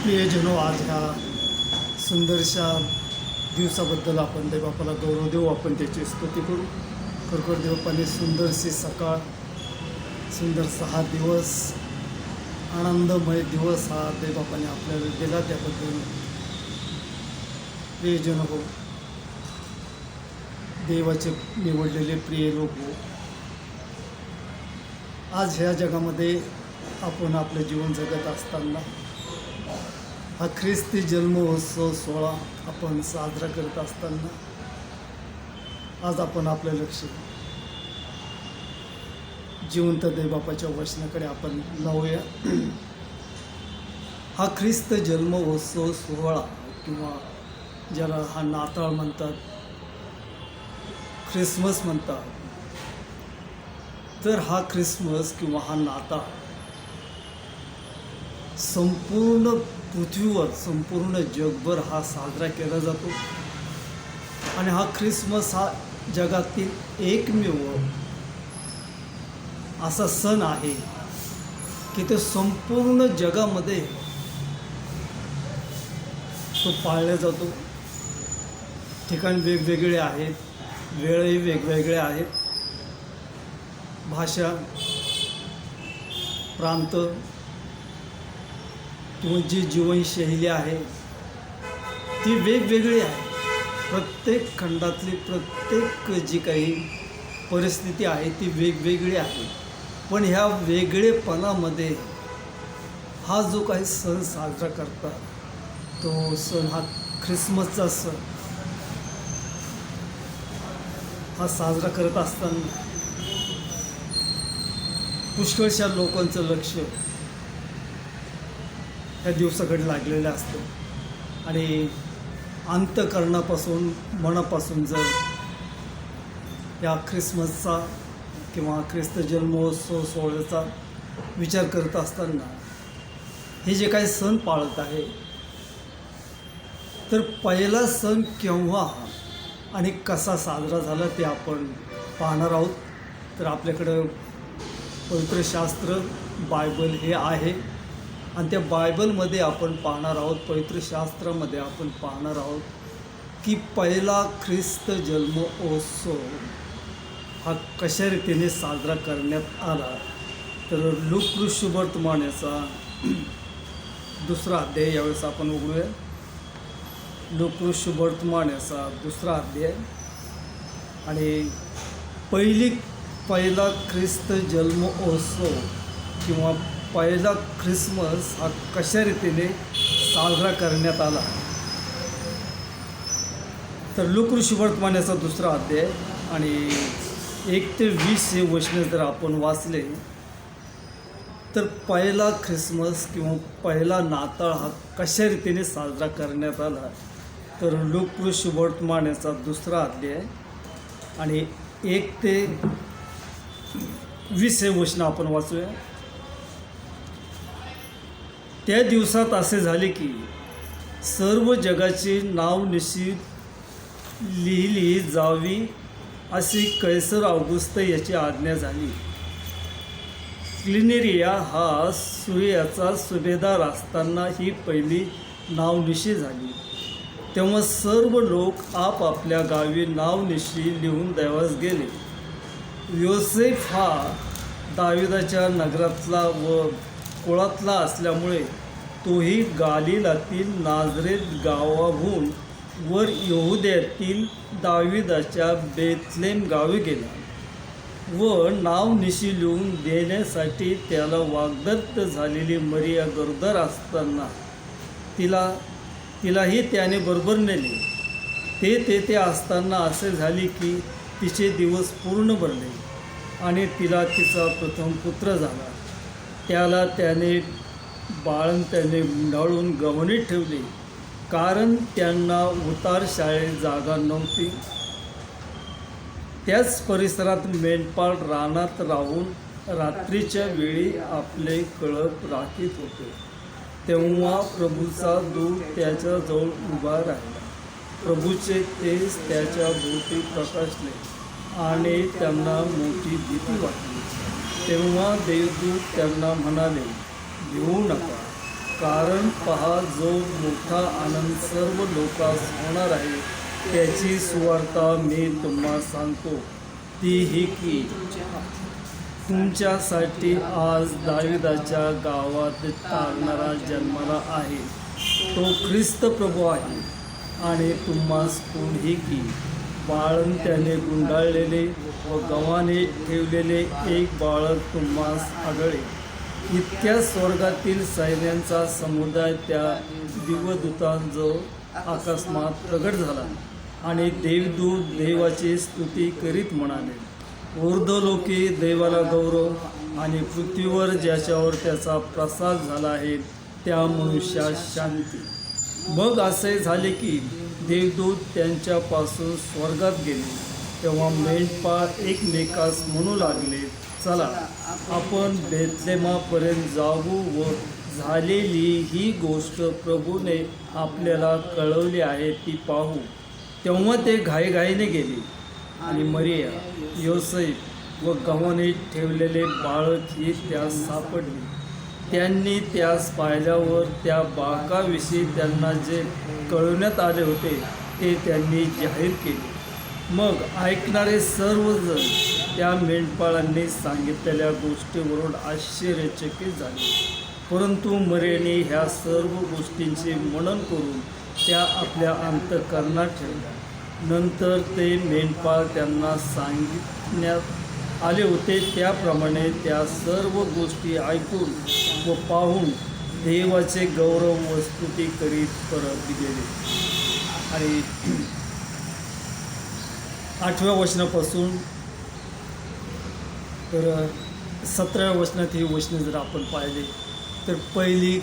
प्रियजनो, आज ह्या सुंदरशा दिवसाबद्दल आपण देवबापाला गौरव देऊ, आपण त्याची स्तुती करू. खरोखर देवबापाने सुंदरशी सकाळ, सुंदर 6 दिवस, आनंदमय दिवस हा देवबापाने आपल्याला दिला. त्याबद्दल प्रियजन हो, देवाचे निवडलेले प्रिय लोक हो, आज ह्या जगामध्ये आपण आपलं जीवन जगत असताना हा ख्रिस्ती जन्मोत्सव सोहळा आपण साजरा करत असताना आज आपण आपलं लक्ष जिवंत देवबापाच्या वचनाकडे आपण लावूया. हा ख्रिस्त जन्मोत्सव सोहळा किंवा ज्याला हा नाताळ म्हणतात, ख्रिसमस म्हणतात, तर हा ख्रिसमस किंवा हा नाताळ संपूर्ण पृथ्वीवर, संपूर्ण जगभर हा साजरा केला जातो. आणि हा ख्रिसमस हा जगातील एकमेव असा सण आहे की तो संपूर्ण जगामध्ये तो पाळला जातो. ठिकाण वेगवेगळे आहेत, वेळही वेगवेगळे आहेत, भाषा, प्रांत किंवा जी जीवनशैली आहे ती वेगवेगळी आहे. प्रत्येक खंडातली प्रत्येक जी काही परिस्थिती आहे ती वेगवेगळी आहे. पण ह्या वेगळेपणामध्ये हा जो काही सण साजरा करतात, तो सण हा ख्रिसमसचा सण हा साजरा करत असताना पुष्कळशा लोकांचं लक्ष ह्या दिवसाकडे लागलेलं असतं. आणि अंतःकरणापासून, मनापासून जर या ख्रिसमसचा किंवा ख्रिस्त जन्मोत्सव सोहळ्याचा विचार करत असताना हे जे काही सण पाळत आहे, तर पहिला सण केव्हा आणि कसा साजरा झाला ते आपण पाहणार आहोत. तर आपल्याकडं पवित्र शास्त्र बायबल हे आहे आणि त्या बायबलमध्ये आपण पाहणार आहोत, पवित्र शास्त्रामध्ये आपण पाहणार आहोत की पहिला ख्रिस्त जन्मोत्सव हा कशा रीतीने साजरा करण्यात आला. तर लूका शुभवर्तमानाचा 2 अध्याय यावेळेस आपण उघडूया. लूका शुभवर्तमानाचा 2 अध्याय आणि पहिला ख्रिस्त जन्मोत्सव किंवा पहिला ख्रिसमस हा कशा रीतीने साजरा करण्यात आला. तर लूका शुभवर्तमानाचा 2 अध्याय आणि 1 ते 20 हे वचन जर आपण वाचले, तर पहिला ख्रिसमस किंवा पहिला नाताळ हा कशा रीतीने साजरा करण्यात आला. तर लूका शुभवर्तमानाचा 2 अध्याय आणि 1 ते 20 हे वचन आपण वाचूया. त्या दिवसात असे झाले की सर्व जगाची नावनिशी लिहिली जावी अशी कैसर ऑगस्ट याची आज्ञा झाली. क्लिनेरिया हा सुरियाचा सुभेदार असताना ही पहिली नावनिशी झाली. तेव्हा सर्व लोक आपापल्या गावी नावनिशी लिहून द्यावयास गेले. योसेफ हा दाविदाच्या नगरातला व कुळातला असल्यामुळे तोही गालिलातील नाझरेत गावाहून वर यहुद्यातील दाविदाच्या बेथलेम गावी गेला व नावनिशी लिहून देण्यासाठी त्याला वाग्दत्त झालेली मरिया गरोदर असताना तिलाही त्याने बरोबर नेले. ते तेथे असताना असे झाले की तिचे दिवस पूर्ण भरले आणि तिला तिचा प्रथम पुत्र झाला. त्याला त्याने बाळंत्याने गुंडाळून गव्हाणीत ठेवले, कारण त्यांना उतार शाळेत जागा नव्हती. त्याच परिसरात मेंढपाळ रानात राहून रात्रीच्या वेळी आपले कळप राखीत होते. तेव्हा प्रभूचा दूत त्याच्याजवळ उभा राहिला. प्रभूचे तेज त्याच्या भोवती प्रकाशले आणि त्यांना मोठी भीती वाटली. तेव्हा देवदूत त्यांना म्हणाले, भिवू नका, कारण पहा, जो मोठा आनंद सर्व लोकांस होणार आहे त्याची सुवार्ता मी तुम्हाला सांगतो, ती ही की तुमच्यासाठी आज दाविदाच्या गावात तारणारा जन्माला आहे. तो ख्रिस्त प्रभू आहे. आणि तुम्हास कोणी की बाळंत्याने गुंडाळलेले व गव्हाणे ठेवलेले एक बाळक तुम्हास आढळे. इतक्या स्वर्गातील सैन्यांचा समुदाय त्या दिव्यदूतांजवळ अकस्मात प्रगट झाला आणि देवदूत देवाची स्तुती करीत म्हणाले, ऊर्ध्वलोकी देवाला गौरव आणि पृथ्वीवर ज्याच्यावर त्याचा प्रसाद झाला आहे त्या मनुष्यास शांती. मग असे झाले की देवदूत त्यांच्यापासून स्वर्गात गेले. तेव्हा मेंढपाळ एकमेकास म्हणू लागले, चला आपण बेथलेमापर्यंत जाऊ व झालेली ही गोष्ट प्रभूने आपल्याला कळवली आहे ती पाहू. तेव्हा ते घाईघाईने गेले आणि मरिया, योसेफ व गव्हाणे ठेवलेले बाळक ही त्यास सापडले. त्यांनी त्यास पाहिल्यावर त्या बाळकाविषयी त्यांना जे कळवण्यात आले होते ते त्यांनी जाहीर केले. मग ऐकणारे सर्वजण त्या मेंढपाळांनी सांगितलेल्या गोष्टीवरून आश्चर्यचकित झाले. परंतु मरियेने ह्या सर्व गोष्टींचे मनन करून त्या आपल्या अंतःकरणात ठेवल्या. नंतर ते मेंढपाळ त्यांना सांगण्यात आले होते त्याप्रमाणे त्या सर्व गोष्टी ऐकून व पाहून देवाचे गौरव व स्तुती करीत परत गेले. आणि 8व्या वचनापासून तर 17व्या वचनात ही वचने जर आपण पाहिले तर पहिली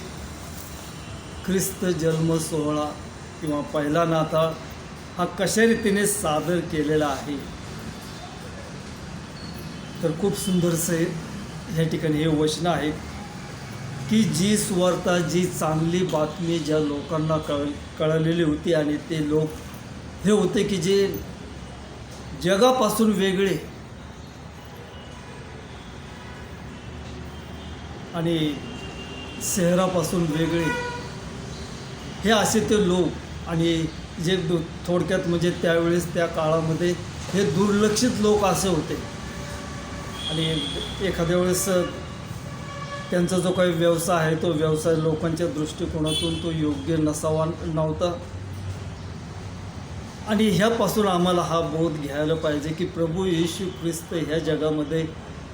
ख्रिस्त जन्म सोहळा किंवा पहिला नाता हा कशा रीतीने सादर केलेला आहे, तर खूप सुंदरसे ह्या ठिकाणी हे वचन आहेत की जी सुवार्ता, जी चांगली बातमी ज्या लोकांना कळलेली होती आणि ते लोक हे होते की जे जगापासून वेगळे आणि शहरापासून वेगळे हे असे ते लोक. आणि जे थोडक्यात म्हणजे त्यावेळेस त्या काळामध्ये हे दुर्लक्षित लोक असे होते. आणि एखाद्या वेळेस त्यांचा जो काही व्यवसाय आहे तो व्यवसाय लोकांच्या दृष्टिकोनातून तो योग्य नव्हता. आणि ह्यापासून आम्हाला हा बोध घ्यायला पाहिजे की प्रभू येशू ख्रिस्त ह्या जगामध्ये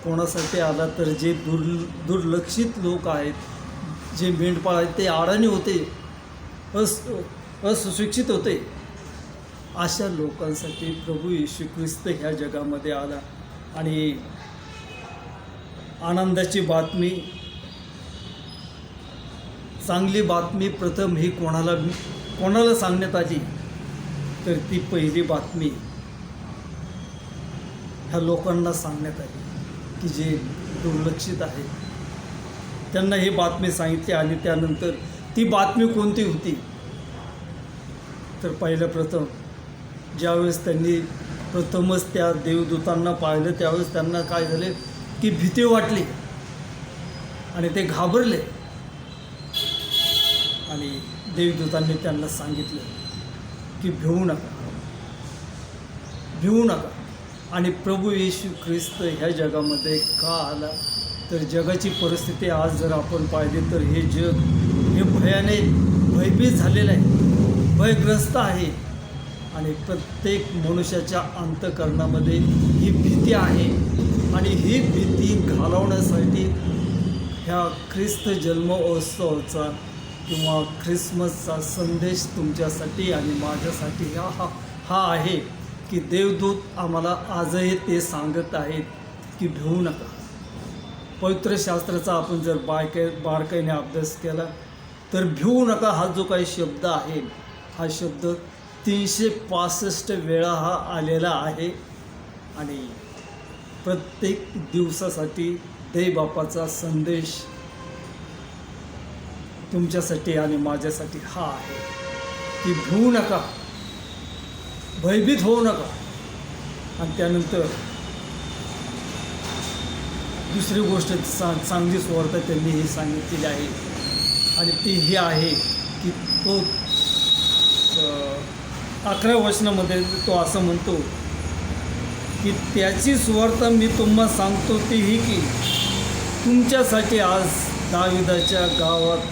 कोणासाठी आला, तर जे दुर्लक्षित लोक आहेत, जे मेंढपाळ आहेत, ते अडाणी होते, असुशिक्षित होते, अशा लोकांसाठी प्रभू येशू ख्रिस्त ह्या जगामध्ये आला. आणि आनंदाची बातमी, चांगली बातमी प्रथम ही कोणाला सांगण्यात आली, तर ती पहिली बातमी ह्या लोकांना सांगण्यात आली की जे दुर्लक्षित आहेत. त्यांना ही बातमी सांगितली. आणि त्यानंतर ती बातमी कोणती होती, तर पहिलं प्रथम ज्यावेळेस त्यांनी प्रथमच त्या देवदूतांना पाहिलं त्यावेळेस त्यांना काय झाले की भीती वाटली आणि ते घाबरले. आणि देवदूतांनी त्यांना सांगितलं की भिवू नका. आणि प्रभू येशू ख्रिस्त ह्या जगामध्ये का आला, तर जगाची परिस्थिती आज जर आपण पाहिली तर हे जग हे भयाने भयभीत झालेलं आहे, भयग्रस्त आहे. आणि प्रत्येक मनुष्याच्या अंतःकरणामध्ये ही भीती आहे. आणि ही भीती घालवण्यासाठी ह्या ख्रिस्त जन्मोत्सवाचा किंवा ख्रिसमसचा संदेश तुमच्यासाठी आणि माझ्यासाठी हा आहे की देवदूत आम्हाला आजही ते सांगत आहेत की भिवू नका. पवित्र शास्त्राचा आपण जर बारकाईने अभ्यास केला तर भिवू नका हा जो काही शब्द आहे, हा शब्द 365 वेळा हा आलेला आहे. आणि प्रत्येक दिवसासाठी देवबापाचा संदेश तुमच्यासाठी आणि माझ्यासाठी हा आहे की भिवू नका, भयभीत होऊ नका. आणि त्यानंतर दुसरी गोष्ट चांगली सुवार्ता त्यांनी ही सांगितलेली आहे आणि ती ही आहे की तो 11 वचनामध्ये तो असं म्हणतो की त्याची सुवार्ता मी तुम्हाला सांगतो ती ही की तुमच्यासाठी आज दाविदाच्या गावात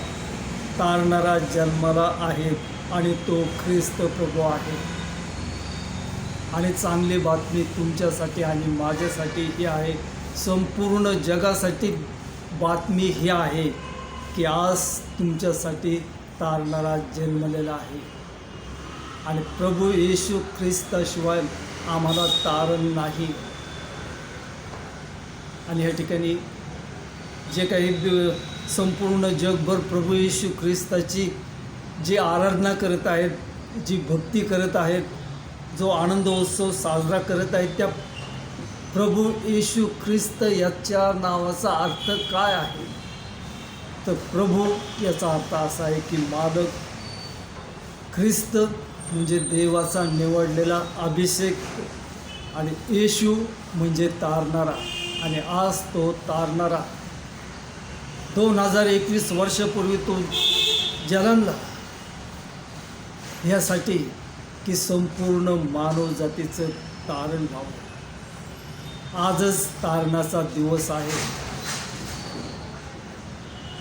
तारणारा जन्माला आहे आणि तो ख्रिस्त प्रभू आहे. आणि चांगली बातमी तुमच्यासाठी आणि माझ्यासाठी ही आहे, संपूर्ण जगासाठी बातमी ही आहे की आज तुमच्यासाठी तारणारा जन्मलेला आहे. आणि प्रभू येशू ख्रिस्ताशिवाय आम्हाला तारण नाही. आणि या ठिकाणी जे काही संपूर्ण जगभर प्रभू येशू ख्रिस्ताची जी आराधना करत आहेत, जी भक्ती करत आहेत, जो आनंदोत्सव साजरा करत आहेत, त्या प्रभू येशू ख्रिस्त याच्या नावाचा अर्थ काय आहे? तर प्रभू याचा अर्थ असा आहे की मालक. ख्रिस्त म्हणजे देवाचा निवडलेला अभिषेक आणि येशू म्हणजे तारणारा. आणि आज तो तारणारा 2021 वर्षापूर्वी तो जन्मला ह्यासाठी की संपूर्ण मानव जातीचं तारण व्हावं. आजच तारणाचा दिवस आहे.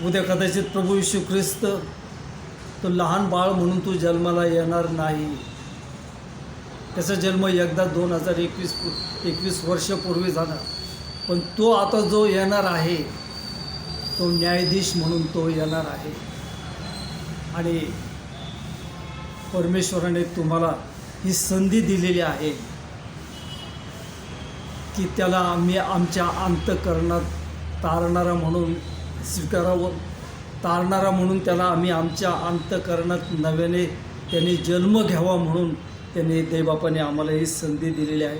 उद्या कदाचित प्रभू येशू ख्रिस्त तो लहान बाळ म्हणून तो जन्माला येणार नाही. त्याचा जन्म एकदा 2021 वर्षापूर्वी झाला. पण तो आता जो येणार आहे तो न्यायाधीश म्हणून तो येणार आहे. आणि परमेश्वराने तुम्हाला ही संधी दिलेली आहे की त्याला आम्ही आमच्या अंतःकरणात तारणारा म्हणून स्वीकारावं. तारणारा म्हणून त्याला आम्ही आमच्या अंतःकरणात नव्याने त्याने जन्म घ्यावा म्हणून त्याने देवबापाने आम्हाला ही संधी दिलेली आहे.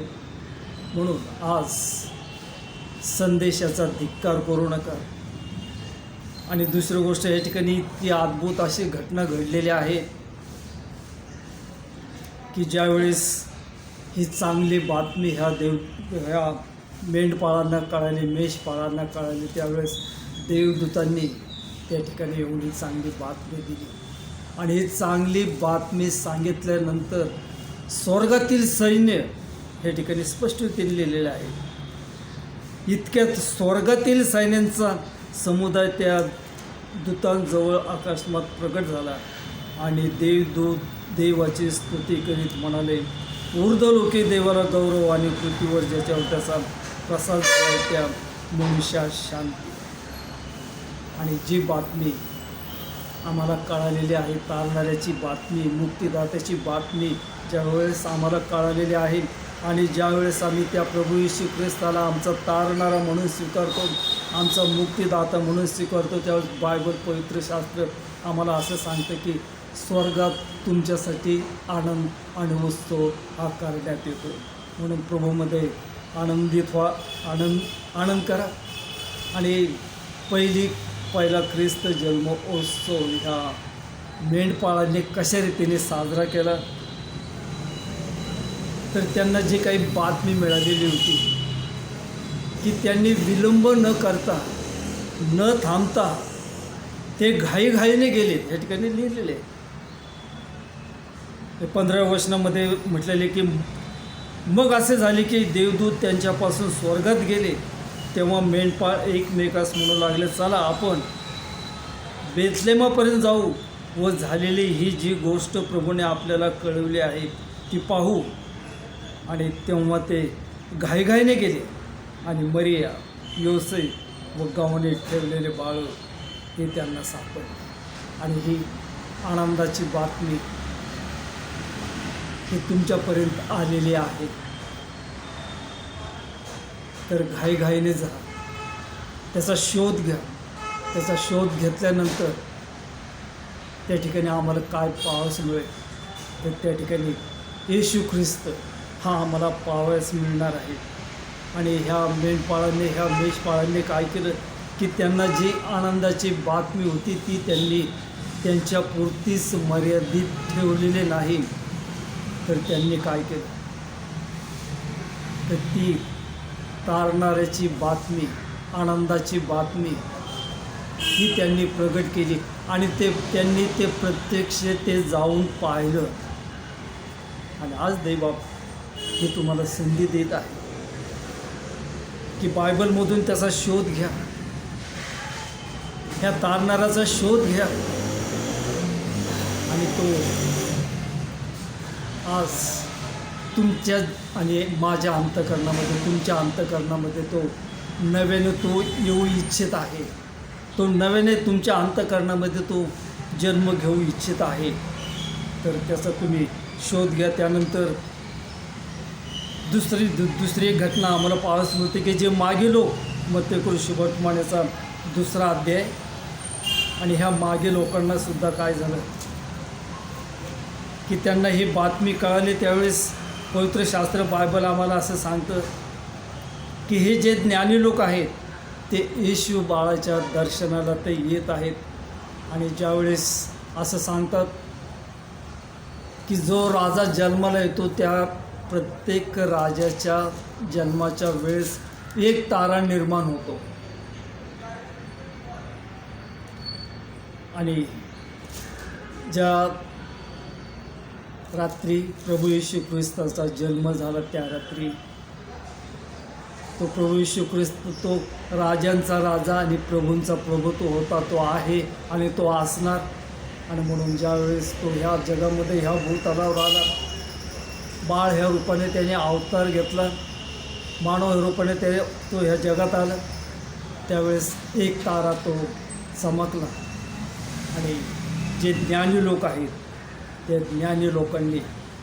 म्हणून आज संदेशाचा धिक्कार करू नका. आणि दुसरी गोष्ट, या ठिकाणी ती अद्भुत अशी घटना घडलेली आहे की ज्यावेळेस ही चांगली बातमी ह्या मेंढपाळांना कळाली, मेषपाळांना कळाली, त्यावेळेस देवदूतांनी त्या ठिकाणी एवढी चांगली बातमी दिली. आणि ही चांगली बातमी सांगितल्यानंतर स्वर्गातील सैन्य या ठिकाणी स्पष्टतेने लिहिलेलं आहे. इतक्यात स्वर्गातील सैन्यांचा समुदाय त्या दूतांजवळ आकाशात प्रकट झाला आणि देवाची स्तुती करीत म्हणाले, ऊर्ध्वलोकी देवाला गौरव आणि पृथ्वीवर ज्याच्यावर त्याचा प्रसाद झाला त्या मनुष्यास शांती. आणि जी बातमी आम्हाला कळालेली आहे, तारणाऱ्याची बातमी, मुक्तिदात्याची बातमी ज्यावेळेस आम्हाला कळालेली आहे आणि ज्यावेळेस आम्ही त्या प्रभू येशू ख्रिस्ताला आमचा तारणारा म्हणून स्वीकारतो, आमचा मुक्तिदाता म्हणून स्वीकारतो, त्यावेळेस बायबल पवित्र शास्त्र आम्हाला असं सांगतं की स्वर्गात तुमच्यासाठी आनंद आणि उत्सव हा करण्यात येतो. म्हणून प्रभूमध्ये आनंदित व्हा, आनंद करा. आणि पहिला ख्रिस्त जन्मोत्सव ह्या मेंढपाळांनी कशा रीतीने साजरा केला, तर त्यांना जी काही बातमी मिळालेली होती की त्यांनी विलंब न करता, न थांबता ते घाईघाईने गेले. या ठिकाणी लिहिलेले 15व्या वचनामध्ये म्हटलेले की मग असे झाले की देवदूत त्यांच्यापासून स्वर्गात गेले. तेव्हा मेंढपाळ एकमेकास म्हणू लागले, चला आपण बेथलेमापर्यंत जाऊ व झालेली ही जी गोष्ट प्रभूने आपल्याला कळवली आहे ती पाहू. आणि तेव्हा ते घाईघाईने गेले आणि मरिया, योसेफ व गावाने ठेवलेले बाळ हे त्यांना सापडले. आणि ही आनंदाची बातमी ही तुमच्यापर्यंत आलेली आहे. तर घाईघाईने जा, त्याचा शोध घ्या. त्याचा शोध घेतल्यानंतर त्या ठिकाणी आम्हाला काय पाहावयास मिळेल, तर त्या ठिकाणी येशू ख्रिस्त हा आम्हाला पाहावयास मिळणार आहे. आणि ह्या मेषपाळांनी काय केलं की त्यांना जी आनंदाची बातमी होती ती त्यांनी त्यांच्यापुरतीच मर्यादित ठेवलेली नाही, तर त्यांनी काय केलं, तर ती तारणाऱ्याची बातमी, आनंदाची बातमी ही त्यांनी प्रगट केली आणि त्यांनी ते प्रत्यक्ष ते जाऊन पाहिलं. आणि आज दैवबाप हे तुम्हाला संधी देत आहे की बायबलमधून त्याचा शोध घ्या, ह्या तारणाराचा शोध घ्या आणि तो आज तुमच्या आणि माझ्या अंतःकरणामध्ये, तुमच्या अंतःकरणामध्ये तो नव्याने तो येऊ इच्छित आहे. तो नव्याने तुमच्या अंतःकरणामध्ये तो जन्म घेऊ इच्छित आहे. तर त्याचा तुम्ही शोध घ्या. त्यानंतर दुसरी एक घटना आम्हाला पाहायला मिळते की जे मागे लोक मत्तेकृ शुभवर्तमानाचा 2रा अध्याय, आणि ह्या मागे लोकांना सुद्धा काय झालं की त्यांना ही बातमी कळाली. त्यावेळेस पवित्र शास्त्र बायबल आम्हाला असं सांगतं की हे जे ज्ञानी लोक आहेत ते येशू बाळाच्या दर्शनाला ते येत आहेत. आणि ज्यावेळेस असं सांगतात की जो राजा जन्माला येतो त्या प्रत्येक राजाच्या जन्माच्या वेळेस एक तारा निर्माण होतो. आणि ज्या रात्री प्रभू येशू ख्रिस्ताचा जन्म झाला त्या रात्री तो प्रभू येशू ख्रिस्त तो राजांचा राजा आणि प्रभूंचा प्रभू तो होता, तो आहे आणि तो असणार. आणि म्हणून ज्यावेळेस तो ह्या जगामध्ये ह्या भूतलावर आला, बाळ ह्या रूपाने त्याने अवतार घेतला, मानव ह्या रूपाने तो ह्या जगात आला, त्यावेळेस एक तारा तो चमकला. आणि जे ज्ञानी लोक आहेत त्या ज्ञानी लोकांनी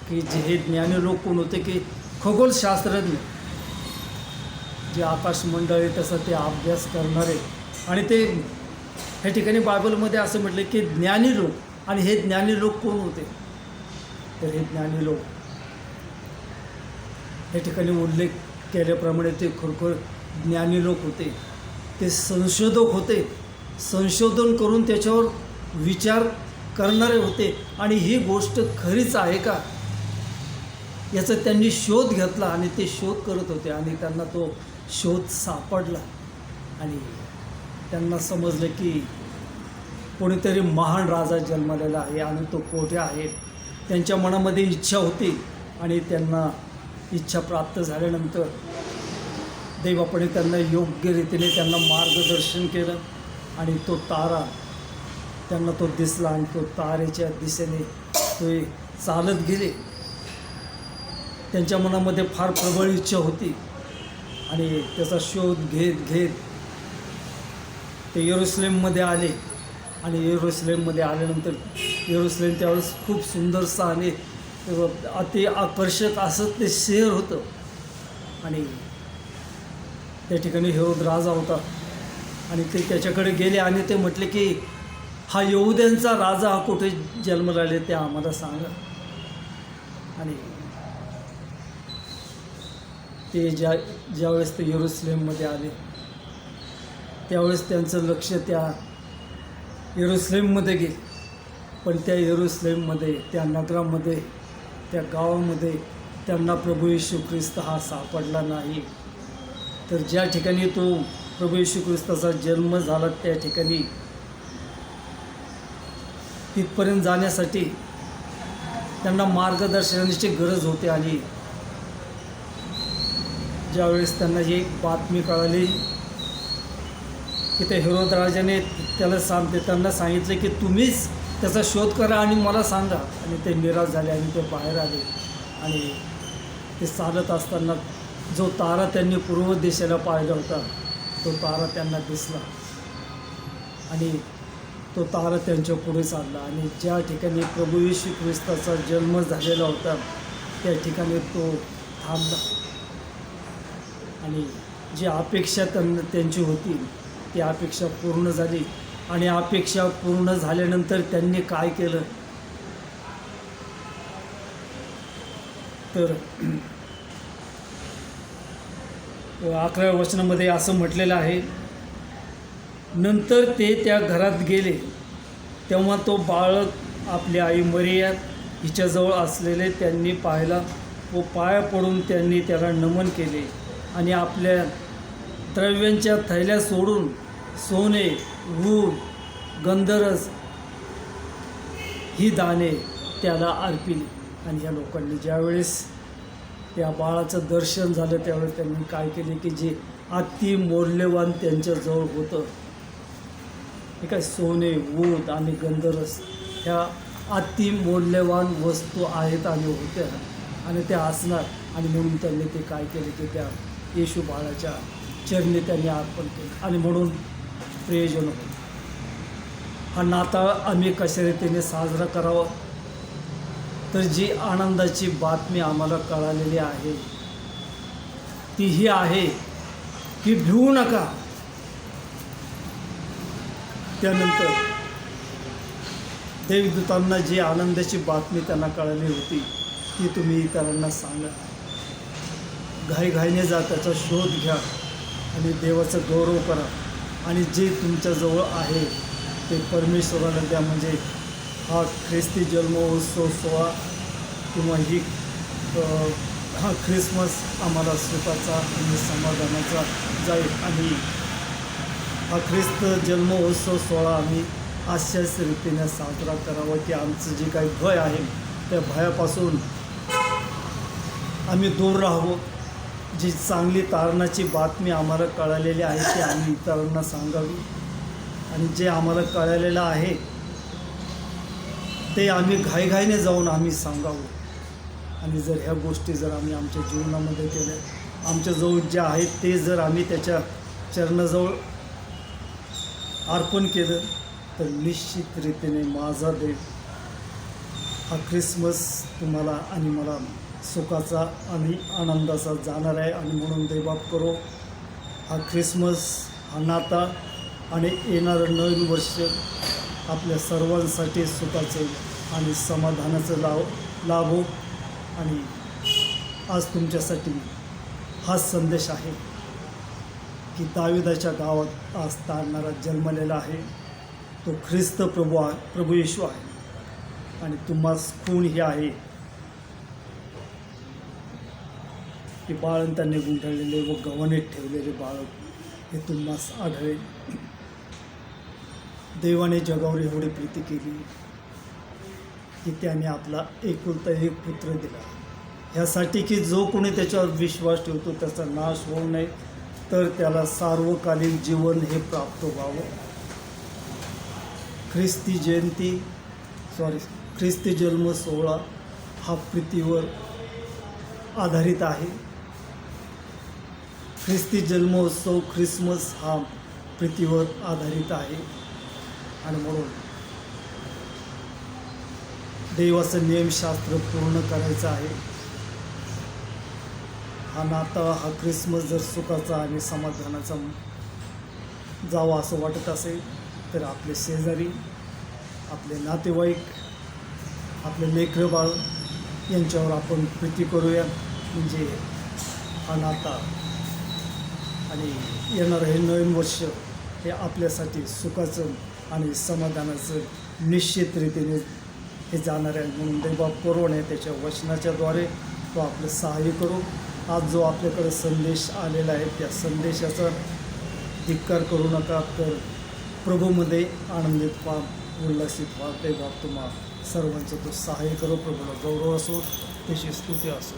की हे ज्ञानी लोक कोण होते की खगोलशास्त्रज्ञ, जे आकाशमंडळी तसं ते अभ्यास करणारे. आणि ते ह्या ठिकाणी बायबलमध्ये असं म्हटलं की ज्ञानी लोक. आणि हे ज्ञानी लोक कोण होते? तर हे ज्ञानी लोक या ठिकाणी उल्लेख केल्याप्रमाणे ते खरोखर ज्ञानी लोक होते. ते संशोधक होते, संशोधन करून त्याच्यावर विचार करणारे होते. आणि ही गोष्ट खरीच आहे का याचा त्यांनी शोध घेतला आणि ते शोध करत होते. आणि त्यांना तो शोध सापडला आणि त्यांना समजलं की कोणीतरी महान राजा जन्मलेला आहे आणि तो कोठे आहे. त्यांच्या मनामध्ये इच्छा होती आणि त्यांना इच्छा प्राप्त झाल्यानंतर देवापणे त्यांना योग्य रीतीने त्यांना मार्गदर्शन केलं आणि तो तारा त्यांना तो दिसला आणि तो तारेच्या दिशेने ते चालत गेले. त्यांच्या मनामध्ये फार प्रबळ इच्छा होती आणि त्याचा शोध घेत ते यरूशलेममध्ये आले. आणि यरूशलेममध्ये आल्यानंतर यरूशलेम त्यावेळेस खूप सुंदरसं आणि अति आकर्षक असं ते शहर होतं. आणि त्या ठिकाणी हेरोद राजा होता आणि ते त्याच्याकडे गेले आणि ते म्हटले की हा यहूद्यांचा राजा हा कुठे जन्माला आले ते आम्हाला सांगा. आणि ते ज्यावेळेस ते यरूशलेममध्ये आले त्यावेळेस त्यांचं लक्ष त्या यरूशलेममध्ये गेले. पण त्या यरूशलेममध्ये, त्या नगरामध्ये, त्या गावामध्ये त्यांना प्रभू येशू ख्रिस्त हा सापडला नाही. तर ज्या ठिकाणी तो प्रभू येशू ख्रिस्ताचा जन्म झाला त्या ठिकाणी तिथपर्यंत जाण्यासाठी त्यांना मार्गदर्शनाची गरज होती. आणि ज्यावेळेस त्यांना ही बातमी कळाली की ते हेरोद राजाने त्यांना सांगितले की तुम्हीच त्याचा शोध करा आणि मला सांगा. आणि ते निराश झाले आणि ते बाहेर आले. आणि ते चालत असताना जो तारा त्यांनी पूर्व दिशेला पाहिला होता तो तारा त्यांना दिसला आणि तो तारा त्यांच्या पुढे चालला. आणि ज्या ठिकाणी प्रभू येशू ख्रिस्ताचा जन्म झालेला होता त्या ठिकाणी तो थांबला. आणि जी अपेक्षा त्यांची होती ती अपेक्षा पूर्ण झाली. आणि अपेक्षा पूर्ण झाल्यानंतर त्यांनी काय केलं तर 11व्या वचनामध्ये असं म्हटलेलं आहे, नंतर ते त्या घरात गेले तेव्हा तो बाळक आपली आई मरिया हिच्याजवळ असलेले त्यांनी पाहिला व पाया पडून त्यांनी त्याला नमन केले. आणि आपल्या द्रव्यांच्या थैल्या सोडून सोने, ऊन, गंधरस ही दाणे त्याला अर्पिली. आणि ह्या लोकांनी ज्यावेळेस त्या बाळाचं दर्शन झालं त्यावेळेस त्यांनी काय केले की जे अति मौल्यवान त्यांच्याजवळ होतं, हे काय सोने, ऊद आणि गंधरस ह्या अति मौल्यवान वस्तू आहेत आणि होत्या आणि त्या असणार. आणि म्हणून त्यांनी ते काय केले की त्या येशू बाळाच्या चरणी त्यांनी अर्पण केलं. आणि म्हणून प्रियजन हो, हा नाताळ आम्ही कशा रीतीने साजरा करावा, तर जी आनंदाची बातमी आम्हाला कळालेली आहे ती ही आहे की भिवू नका. त्यानंतर देवदूतांना जी आनंदाची बातमी त्यांना कळाली होती ती तुम्ही इतरांना सांगा. घाईघाईने जा, त्याचा शोध घ्या आणि देवाचा गौरव करा. आणि जे तुमच्याजवळ आहे ते परमेश्वराला द्या. म्हणजे हा ख्रिस्ती जन्मोत्सव सोहळा किंवा ही हा ख्रिसमस आम्हाला सुखाचा आणि समाधानाचा जाईल. आणि हा ख्रिस्त जन्मोत्सव सोहळा आम्ही अशाच रीतीने साजरा करावा की आमचं जे काही भय आहे त्या भयापासून आम्ही दूर राहावं. जी चांगली तारणाची बातमी आम्हाला कळालेली आहे ती आम्ही इतरांना सांगावी. आणि जे आम्हाला कळालेलं आहे ते आम्ही घाईघाईने जाऊन आम्ही सांगावं. आणि जर ह्या गोष्टी जर आम्ही आमच्या जीवनामध्ये केल्या, आमच्याजवळ जे आहेत ते जर आम्ही त्याच्या चरणाजवळ अर्पण केलं, तर निश्चित रीतीने माझा देव हा ख्रिसमस तुम्हाला आणि मला सुखाचा आणि आनंदाचा जाणार आहे. आणि म्हणून देवबाप करो हा ख्रिसमस, हा नाताळ आणि येणारं नवीन वर्ष आपल्या सर्वांसाठी सुखाचं आणि समाधानाचं लाभो. आणि आज तुमच्यासाठी हा संदेश आहे की दाविदाच्या गावात आज तारणारा जन्मलेला आहे, तो ख्रिस्त प्रभू येशू आहे. आणि तुम्हास खूण हे आहे की बाळंतांनी गुंडाळलेले व गव्हाणीत ठेवलेले बाळक हे तुम्हास आढळेल. देवाने जगावर एवढी प्रीती केली की त्याने आपला एकुलता एक पुत्र दिला, ह्यासाठी की जो कोणी त्याच्यावर विश्वास ठेवतो त्याचा नाश होऊ नये, तर त्याला सार्वकालीन जीवन हे प्राप्त व्हावं. ख्रिस्ती जन्म सोहळा हा प्रीतीवर आधारित आहे. ख्रिस्ती जन्मोत्सव ख्रिसमस हा प्रीतीवर आधारित आहे. आणि म्हणून देवाचं नियमशास्त्र पूर्ण करायचं आहे. हा नाताळ, हा ख्रिसमस जर सुखाचा आणि समाधानाचा जावा असं वाटत असेल तर आपले शेजारी, आपले नातेवाईक, आपले लेकरं बाळ यांच्यावर आपण प्रीती करूया. म्हणजे हा नाताळ आणि येणारं हे नवीन वर्ष हे आपल्यासाठी सुखाचं आणि समाधानाचं निश्चित रीतीने हे जाणार आहे. म्हणून देवबाप करून आहे त्याच्या वचनाच्याद्वारे तो आपलं सहाय्य करू. आज जो आपल्याकडे संदेश आलेला आहे त्या संदेशाचा धिक्कार करू नका, तर प्रभूमध्ये आनंदित व्हा, उल्हासित व्हा. देवबाप तुम्हा सर्वांचं तो सहाय्य करो. प्रभूला गौरव असो, त्याची स्तुती असो.